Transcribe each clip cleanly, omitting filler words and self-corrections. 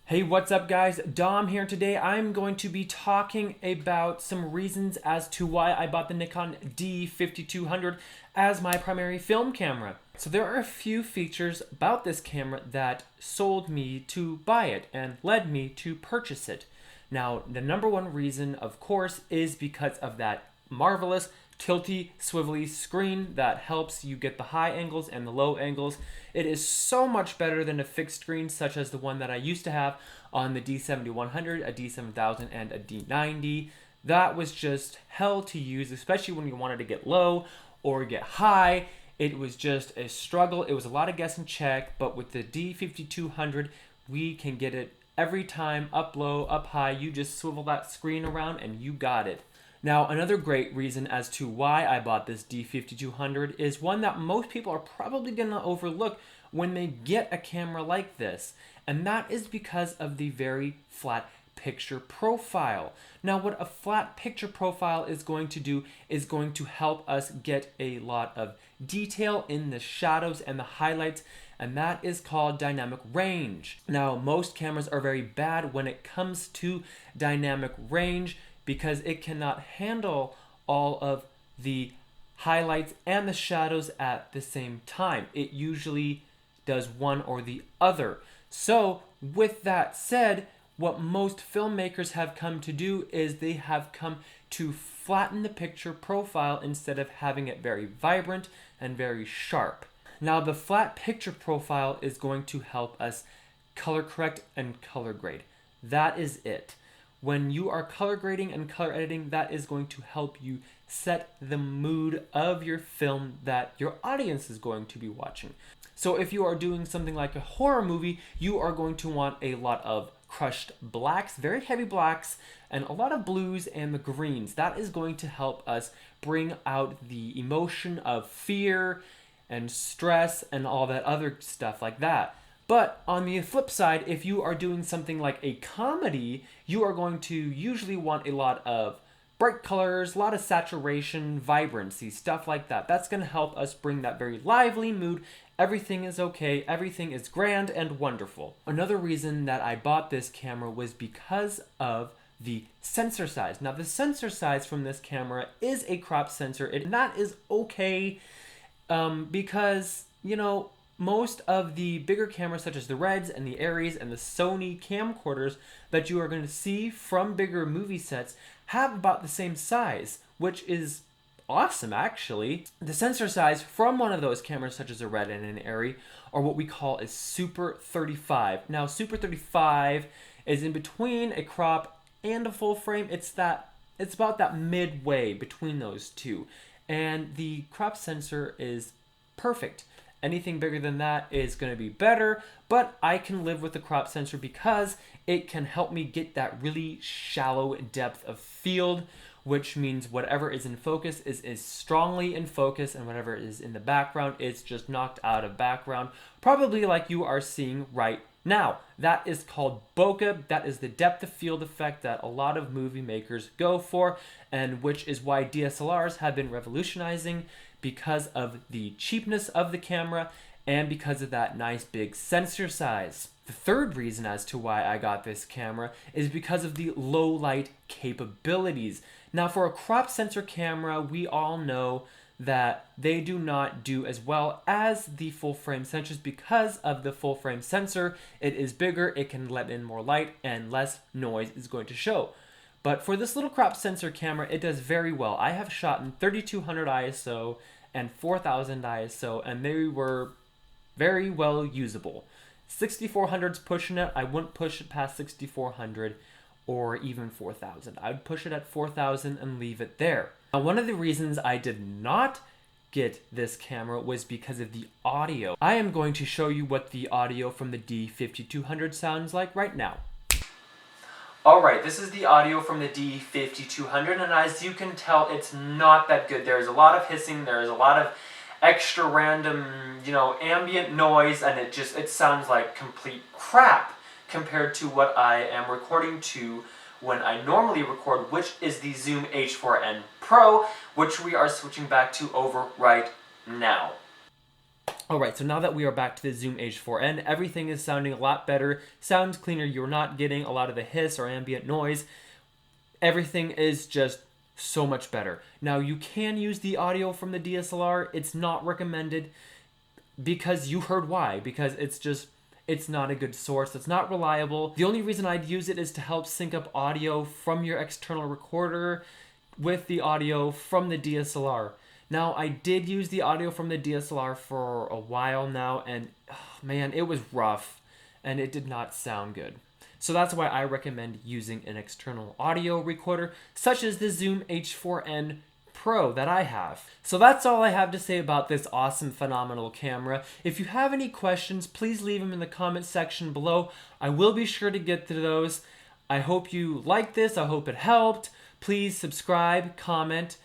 Hey, what's up guys? Dom here. Today I'm going to be talking about some reasons as to why I bought the Nikon D5200 as my primary film camera. So there are a few features about this camera that sold me to buy it and led me to purchase it. Now, the number one reason, of course, is because of that marvelous tilty, swivelly screen that helps you get the high angles and the low angles. It is so much better than a fixed screen such as the one that I used to have on the D7100, a D7000, and a D90. That was just hell to use, especially when you wanted to get low or get high. It was just a struggle. It was a lot of guess and check, but with the D5200, we can get it every time, up low, up high. You just swivel that screen around and you got it. Now, another great reason as to why I bought this D5200 is one that most people are probably going to overlook when they get a camera like this, and that is because of the very flat picture profile. Now, what a flat picture profile is going to do is going to help us get a lot of detail in the shadows and the highlights, and that is called dynamic range. Now, most cameras are very bad when it comes to dynamic range, because it cannot handle all of the highlights and the shadows at the same time. It usually does one or the other. So with that said, what most filmmakers have come to do is they have come to flatten the picture profile instead of having it very vibrant and very sharp. Now, the flat picture profile is going to help us color correct and color grade. That is it. When you are color grading and color editing, that is going to help you set the mood of your film that your audience is going to be watching. So if you are doing something like a horror movie, you are going to want a lot of crushed blacks, very heavy blacks, and a lot of blues and the greens. That is going to help us bring out the emotion of fear and stress and all that other stuff like that. But on the flip side, if you are doing something like a comedy, you are going to usually want a lot of bright colors, a lot of saturation, vibrancy, stuff like that. That's going to help us bring that very lively mood. Everything is okay, everything is grand and wonderful. Another reason that I bought this camera was because of the sensor size. Now, the sensor size from this camera is a crop sensor, and that is okay because, most of the bigger cameras such as the Reds and the Aries and the Sony camcorders that you are going to see from bigger movie sets have about the same size, which is awesome actually. The sensor size from one of those cameras such as a Red and an Arri are what we call a Super 35. Now, Super 35 is in between a crop and a full frame. It's about that midway between those two, and the crop sensor is perfect. Anything bigger than that is going to be better, but I can live with the crop sensor because it can help me get that really shallow depth of field, which means whatever is in focus is strongly in focus, and whatever is in the background is just knocked out of background, probably like you are seeing right now. That is called bokeh. That is the depth of field effect that a lot of movie makers go for, and which is why DSLRs have been revolutionizing because of the cheapness of the camera and because of that nice big sensor size. The third reason as to why I got this camera is because of the low light capabilities. Now, for a crop sensor camera, we all know that they do not do as well as the full frame sensors because of the full frame sensor. It is bigger, it can let in more light, and less noise is going to show. But for this little crop sensor camera, it does very well. I have shot in 3200 ISO and 4000 ISO, and they were very well usable. 6400's pushing it. I wouldn't push it past 6400 or even 4000. I would push it at 4000 and leave it there. Now, one of the reasons I did not get this camera was because of the audio. I am going to show you what the audio from the D5200 sounds like right now. Alright, this is the audio from the D5200, and as you can tell, it's not that good. There's a lot of hissing, there's a lot of extra random, ambient noise, and it sounds like complete crap compared to what I am recording to when I normally record, which is the Zoom H4n Pro, which we are switching back to over right now. Alright, so now that we are back to the Zoom H4n, everything is sounding a lot better, sounds cleaner, you're not getting a lot of the hiss or ambient noise. Everything is just so much better. Now you can use the audio from the DSLR, it's not recommended because you heard why, because it's not a good source, it's not reliable. The only reason I'd use it is to help sync up audio from your external recorder with the audio from the DSLR. Now, I did use the audio from the DSLR for a while now, and man, it was rough, and it did not sound good. So that's why I recommend using an external audio recorder, such as the Zoom H4n Pro that I have. So that's all I have to say about this awesome, phenomenal camera. If you have any questions, please leave them in the comment section below. I will be sure to get to those. I hope you liked this. I hope it helped. Please subscribe, comment,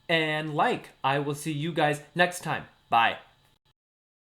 and like. I will see you guys next time. Bye.